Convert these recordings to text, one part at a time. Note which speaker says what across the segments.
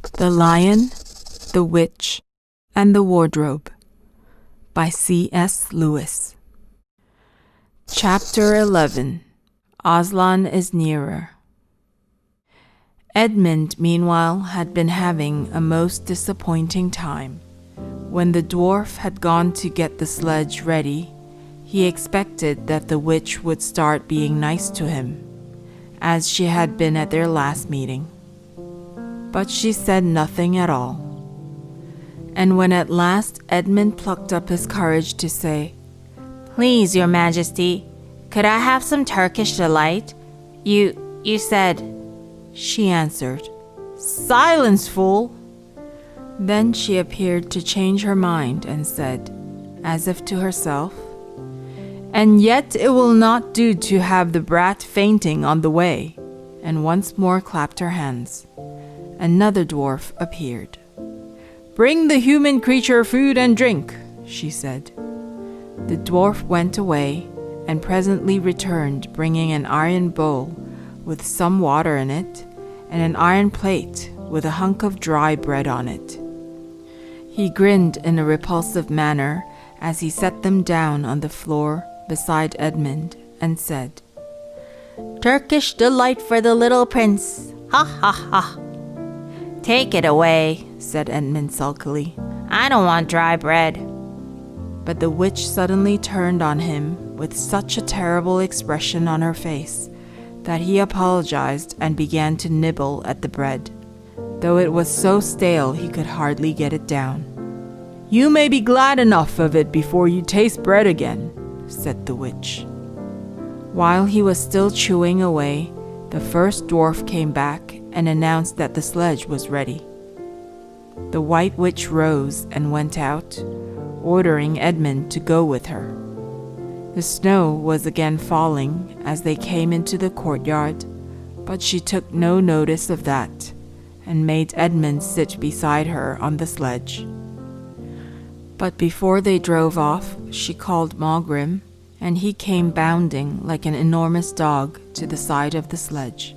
Speaker 1: The Lion, the Witch, and the Wardrobe by C.S. Lewis. Chapter 11. Aslan is nearer. Edmund, meanwhile, had been having a most disappointing time. When the dwarf had gone to get the sledge ready, he expected that the witch would start being nice to him, as she had been at their last meeting. But she said nothing at all. And when at last Edmund plucked up his courage to say, "Please, your majesty, could I have some Turkish delight? You said," she answered, "Silence, fool!" Then she appeared to change her mind and said, as if to herself, "And yet it will not do to have the brat fainting on the way," and once more clapped her hands. Another dwarf appeared. "Bring the human creature food and drink," she said. The dwarf went away and presently returned bringing an iron bowl with some water in it and an iron plate with a hunk of dry bread on it. He grinned in a repulsive manner as he set them down on the floor beside Edmund and said, "Turkish delight for the little prince! Ha ha ha!" "Take it away," said Edmund sulkily. "I don't want dry bread." But the witch suddenly turned on him with such a terrible expression on her face that he apologized and began to nibble at the bread, though it was so stale he could hardly get it down. "You may be glad enough of it before you taste bread again," said the witch. While he was still chewing away, the first dwarf came back and announced that the sledge was ready. The White Witch rose and went out, ordering Edmund to go with her. The snow was again falling as they came into the courtyard, but she took no notice of that and made Edmund sit beside her on the sledge. But before they drove off, she called Malgrim, and he came bounding like an enormous dog to the side of the sledge.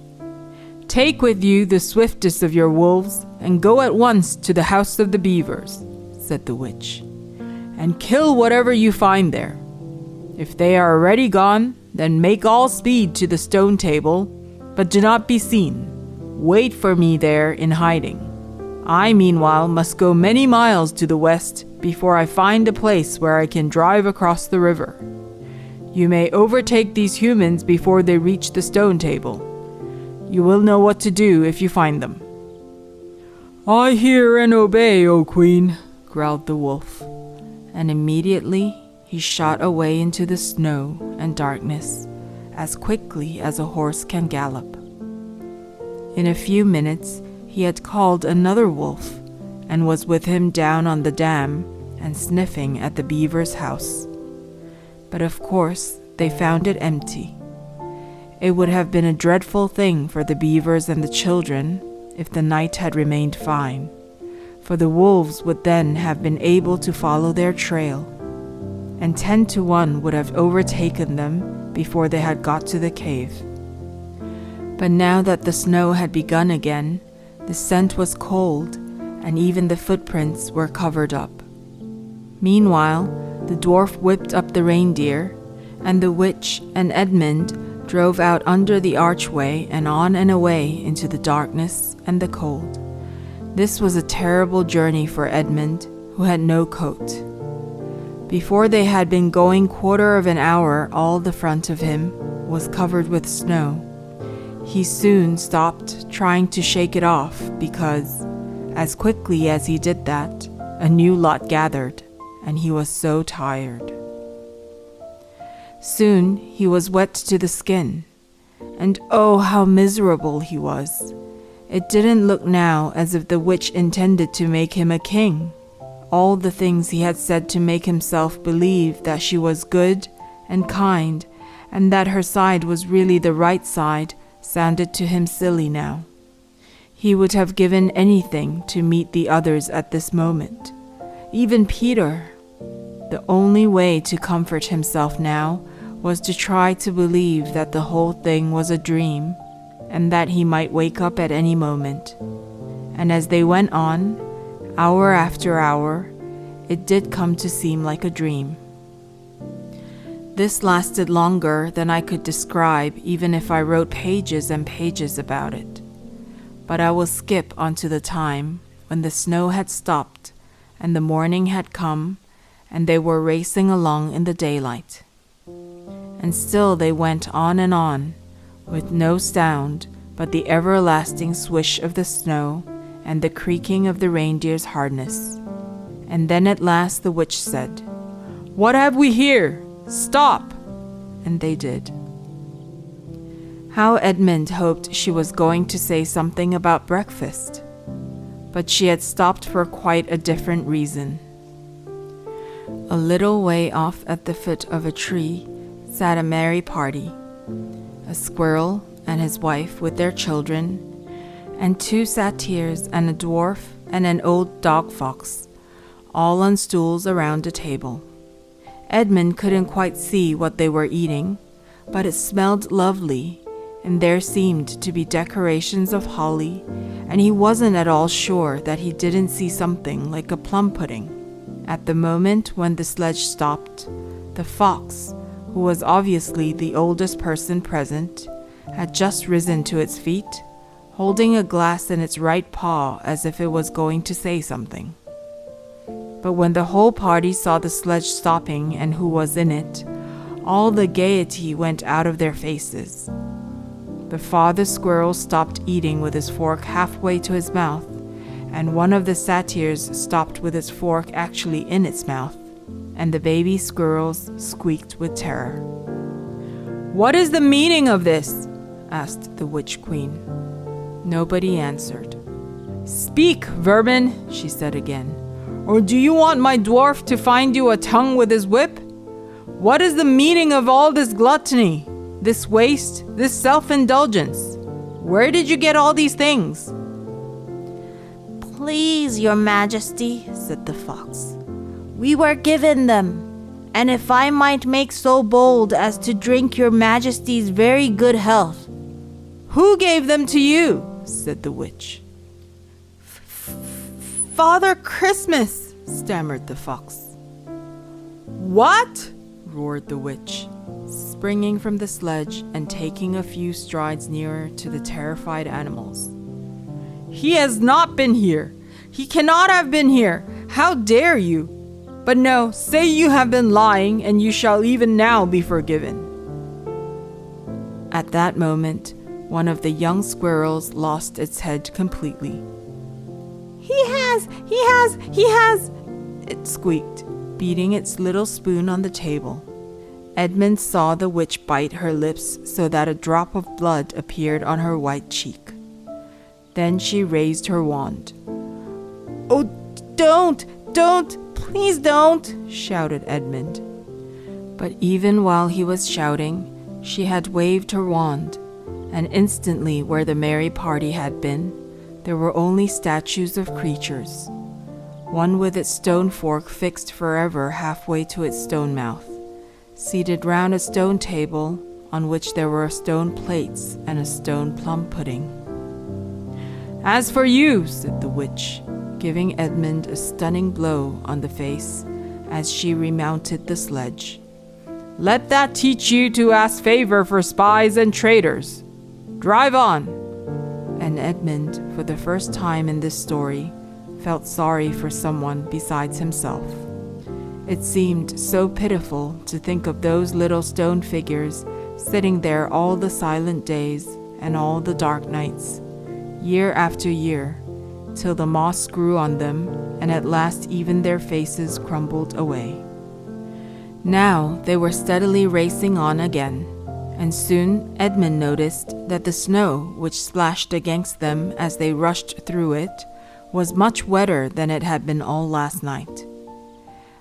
Speaker 1: "Take with you the swiftest of your wolves and go at once to the house of the beavers," said the witch, "and kill whatever you find there. If they are already gone, then make all speed to the stone table, but do not be seen. Wait for me there in hiding. I, meanwhile, must go many miles to the west before I find a place where I can drive across the river. You may overtake these humans before they reach the stone table. You will know what to do if you find them." "I hear and obey, O Queen," growled the wolf, and immediately he shot away into the snow and darkness as quickly as a horse can gallop. In a few minutes he had called another wolf and was with him down on the dam and sniffing at the beaver's house. But of course they found it empty. It would have been a dreadful thing for the beavers and the children if the night had remained fine, for the wolves would then have been able to follow their trail, and 10 to 1 would have overtaken them before they had got to the cave. But now that the snow had begun again, the scent was cold, and even the footprints were covered up. Meanwhile, the dwarf whipped up the reindeer, and the witch and Edmund drove out under the archway and on and away into the darkness and the cold. This was a terrible journey for Edmund, who had no coat. Before they had been going 1/4 of an hour, all the front of him was covered with snow. He soon stopped trying to shake it off because, as quickly as he did that, a new lot gathered, and he was so tired. Soon he was wet to the skin, and oh, how miserable he was. It didn't look now as if the witch intended to make him a king. All the things he had said to make himself believe that she was good and kind, and that her side was really the right side, sounded to him silly now. He would have given anything to meet the others at this moment, even Peter. The only way to comfort himself now was to try to believe that the whole thing was a dream, and that he might wake up at any moment. and as they went on, hour after hour, it did come to seem like a dream. This lasted longer than I could describe even if I wrote pages and pages about it. But I will skip onto the time when the snow had stopped and the morning had come and they were racing along in the daylight. And still they went on, with no sound but the everlasting swish of the snow and the creaking of the reindeer's harness. And then at last the witch said, "What have we here? Stop!" And they did. How Edmund hoped she was going to say something about breakfast. But she had stopped for quite a different reason. A little way off at the foot of a tree sat a merry party. A squirrel and his wife with their children, and 2 satyrs and a dwarf and an old dog fox, all on stools around a table. Edmund couldn't quite see what they were eating, but it smelled lovely, and there seemed to be decorations of holly, and he wasn't at all sure that he didn't see something like a plum pudding. At the moment when the sledge stopped, the fox, who was obviously the oldest person present, had just risen to its feet, holding a glass in its right paw as if it was going to say something. But when the whole party saw the sledge stopping and who was in it, all the gaiety went out of their faces. The father squirrel stopped eating with his fork halfway to his mouth, and one of the satyrs stopped with its fork actually in its mouth, and the baby squirrels squeaked with terror. "What is the meaning of this?" asked the witch queen. Nobody answered. "Speak, vermin," she said again. "Or do you want my dwarf to find you a tongue with his whip? What is the meaning of all this gluttony, this waste, this self-indulgence? Where did you get all these things?"
Speaker 2: "Please, your majesty," said the fox, "we were given them, and if I might make so bold as to drink your majesty's very good health."
Speaker 1: "Who gave them to you?" said the witch. "Father Christmas," stammered the fox. "What?" roared the witch, springing from the sledge and taking a few strides nearer to the terrified animals. "He has not been here. He cannot have been here. How dare you? But no, say you have been lying, and you shall even now be forgiven." At that moment, one of the young squirrels lost its head completely. He has, it squeaked, beating its little spoon on the table. Edmund saw the witch bite her lips so that a drop of blood appeared on her white cheek. Then she raised her wand. "Oh, don't, please don't," shouted Edmund. But even while he was shouting, she had waved her wand, and instantly where the merry party had been, there were only statues of creatures, one with its stone fork fixed forever halfway to its stone mouth, seated round a stone table on which there were stone plates and a stone plum pudding. "As for you," said the witch, giving Edmund a stunning blow on the face as she remounted the sledge, "let that teach you to ask favor for spies and traitors. Drive on." And Edmund, for the first time in this story, felt sorry for someone besides himself. It seemed so pitiful to think of those little stone figures sitting there all the silent days and all the dark nights, year after year, till the moss grew on them and at last even their faces crumbled away. Now they were steadily racing on again, and soon Edmund noticed that the snow which splashed against them as they rushed through it was much wetter than it had been all last night.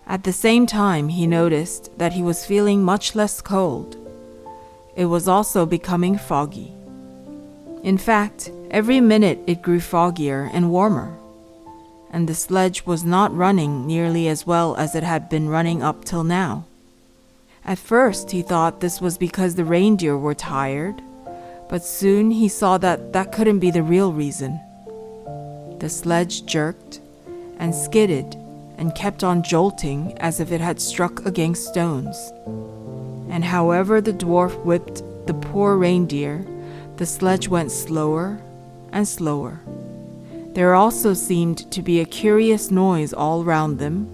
Speaker 1: At the same time, he noticed that he was feeling much less cold. It was also becoming foggy. In fact, every minute it grew foggier and warmer, and the sledge was not running nearly as well as it had been running up till now. At first he thought this was because the reindeer were tired, but soon he saw that couldn't be the real reason. the sledge jerked and skidded and kept on jolting as if it had struck against stones. And however the dwarf whipped the poor reindeer, the sledge went slower and slower. There also seemed to be a curious noise all round them,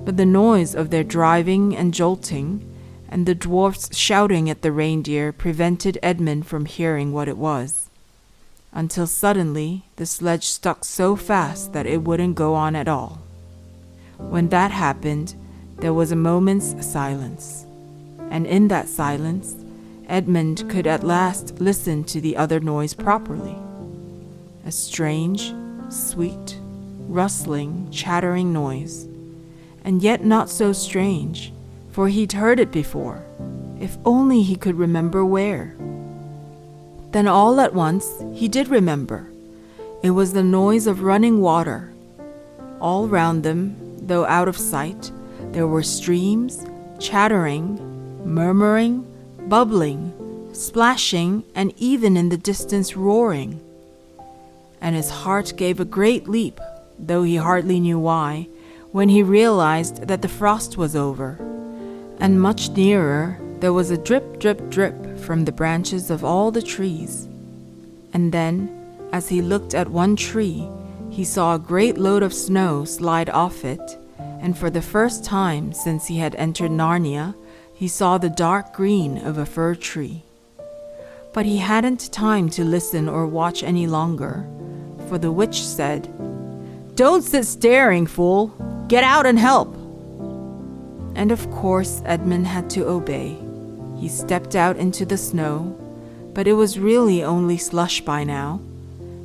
Speaker 1: but the noise of their driving and jolting and the dwarfs shouting at the reindeer prevented Edmund from hearing what it was, until suddenly the sledge stuck so fast that it wouldn't go on at all. When that happened, there was a moment's silence, and in that silence, Edmund could at last listen to the other noise properly. A strange, sweet, rustling, chattering noise, and yet not so strange, for he'd heard it before, if only he could remember where. Then all at once he did remember. It was the noise of running water. All round them, though out of sight, there were streams, chattering, murmuring, bubbling, splashing, and even in the distance roaring. And his heart gave a great leap, though he hardly knew why, when he realized that the frost was over, and much nearer there was a drip, drip, drip from the branches of all the trees. And then, as he looked at one tree, he saw a great load of snow slide off it, and for the first time since he had entered Narnia, he saw the dark green of a fir tree. But he hadn't time to listen or watch any longer, for the witch said, "Don't sit staring, fool! Get out and help!" And of course Edmund had to obey. He stepped out into the snow, but it was really only slush by now,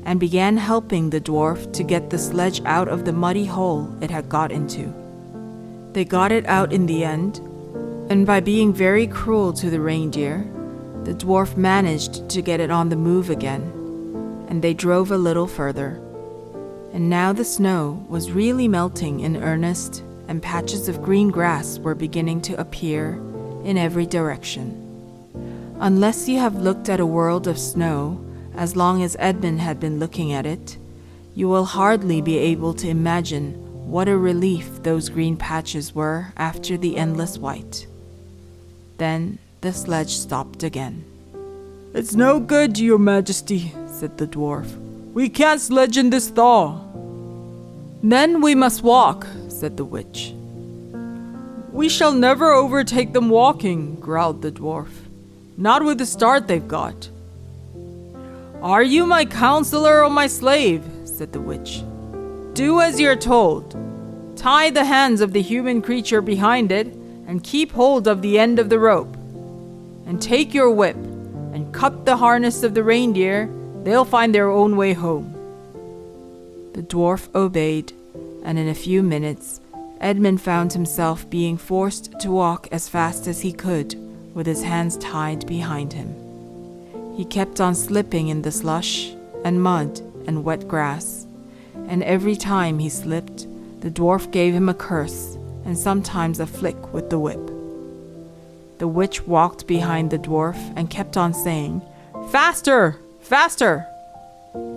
Speaker 1: and began helping the dwarf to get the sledge out of the muddy hole it had got into. They got it out in the end, and by being very cruel to the reindeer, the dwarf managed to get it on the move again, and they drove a little further. And now the snow was really melting in earnest, and patches of green grass were beginning to appear in every direction. Unless you have looked at a world of snow as long as Edmund had been looking at it, you will hardly be able to imagine what a relief those green patches were after the endless white. Then the sledge stopped again. "It's no good, your majesty," said the dwarf. "We can't sledge in this thaw." "Then we must walk," said the witch. "We shall never overtake them walking," growled the dwarf. "Not with the start they've got." "Are you my counselor or my slave?" said the witch. "Do as you're told. Tie the hands of the human creature behind it and keep hold of the end of the rope. And take your whip and cut the harness of the reindeer. They'll find their own way home." The dwarf obeyed, and in a few minutes, Edmund found himself being forced to walk as fast as he could, with his hands tied behind him. He kept on slipping in the slush and mud and wet grass, and every time he slipped, the dwarf gave him a curse and sometimes a flick with the whip. The witch walked behind the dwarf and kept on saying, "Faster! Faster!"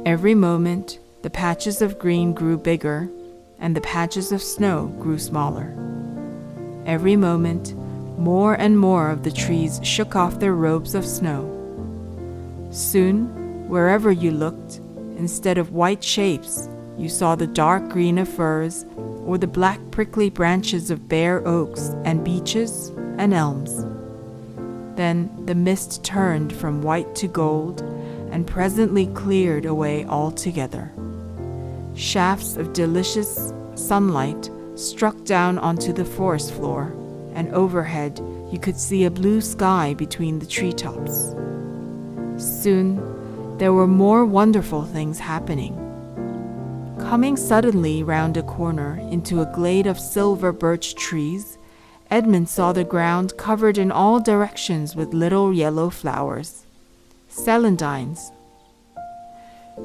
Speaker 1: Every moment, the patches of green grew bigger, and the patches of snow grew smaller. Every moment, more and more of the trees shook off their robes of snow. Soon, wherever you looked, instead of white shapes, you saw the dark green of firs or the black prickly branches of bare oaks and beeches and elms. Then the mist turned from white to gold and presently cleared away altogether. Shafts of delicious sunlight struck down onto the forest floor, and overhead you could see a blue sky between the treetops. Soon, there were more wonderful things happening. Coming suddenly round a corner into a glade of silver birch trees, Edmund saw the ground covered in all directions with little yellow flowers, celandines.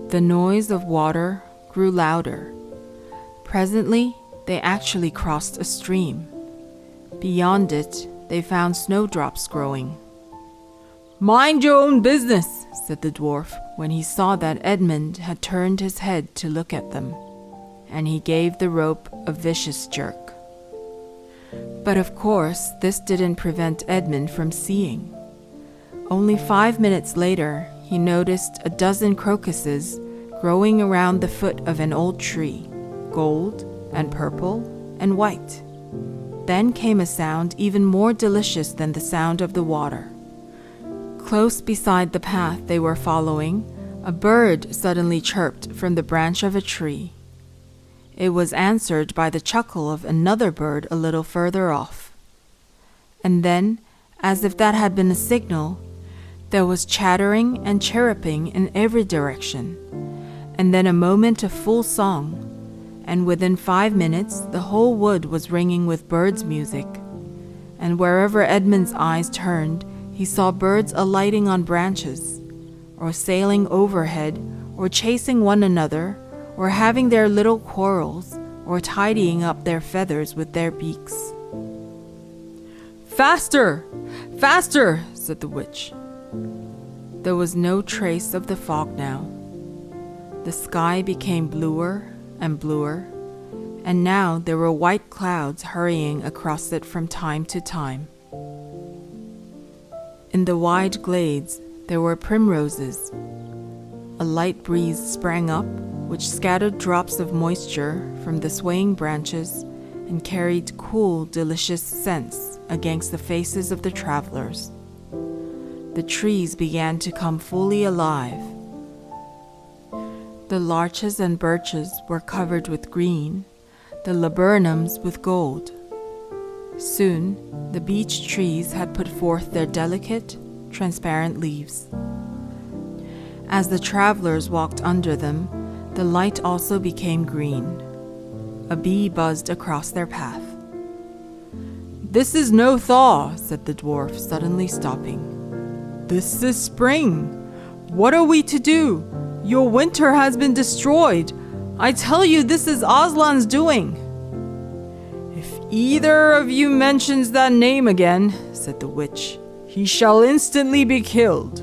Speaker 1: The noise of water grew louder. Presently, they actually crossed a stream. Beyond it, they found snowdrops growing. Mind your own business, said the dwarf, when he saw that Edmund had turned his head to look at them, and he gave the rope a vicious jerk. But of course, this didn't prevent Edmund from seeing. Only 5 minutes later, he noticed a dozen crocuses growing around the foot of an old tree, gold and purple and white. Then came a sound even more delicious than the sound of the water. Close beside the path they were following, a bird suddenly chirped from the branch of a tree. It was answered by the chuckle of another bird a little further off. And then, as if that had been a signal, there was chattering and chirruping in every direction, and then a moment of full song, and within 5 minutes the whole wood was ringing with birds' music, and wherever Edmund's eyes turned, he saw birds alighting on branches, or sailing overhead, or chasing one another, or having their little quarrels, or tidying up their feathers with their beaks. "Faster! Faster!" said the witch. There was no trace of the fog now. The sky became bluer and bluer, and now there were white clouds hurrying across it from time to time. In the wide glades, there were primroses. A light breeze sprang up, which scattered drops of moisture from the swaying branches and carried cool, delicious scents against the faces of the travelers. The trees began to come fully alive. The larches and birches were covered with green, the laburnums with gold. Soon, the beech trees had put forth their delicate, transparent leaves. As the travelers walked under them, the light also became green. A bee buzzed across their path. "This is no thaw," said the dwarf, suddenly stopping. "This is spring. What are we to do? Your winter has been destroyed. I tell you, this is Aslan's doing." "If either of you mentions that name again," said the witch, "he shall instantly be killed."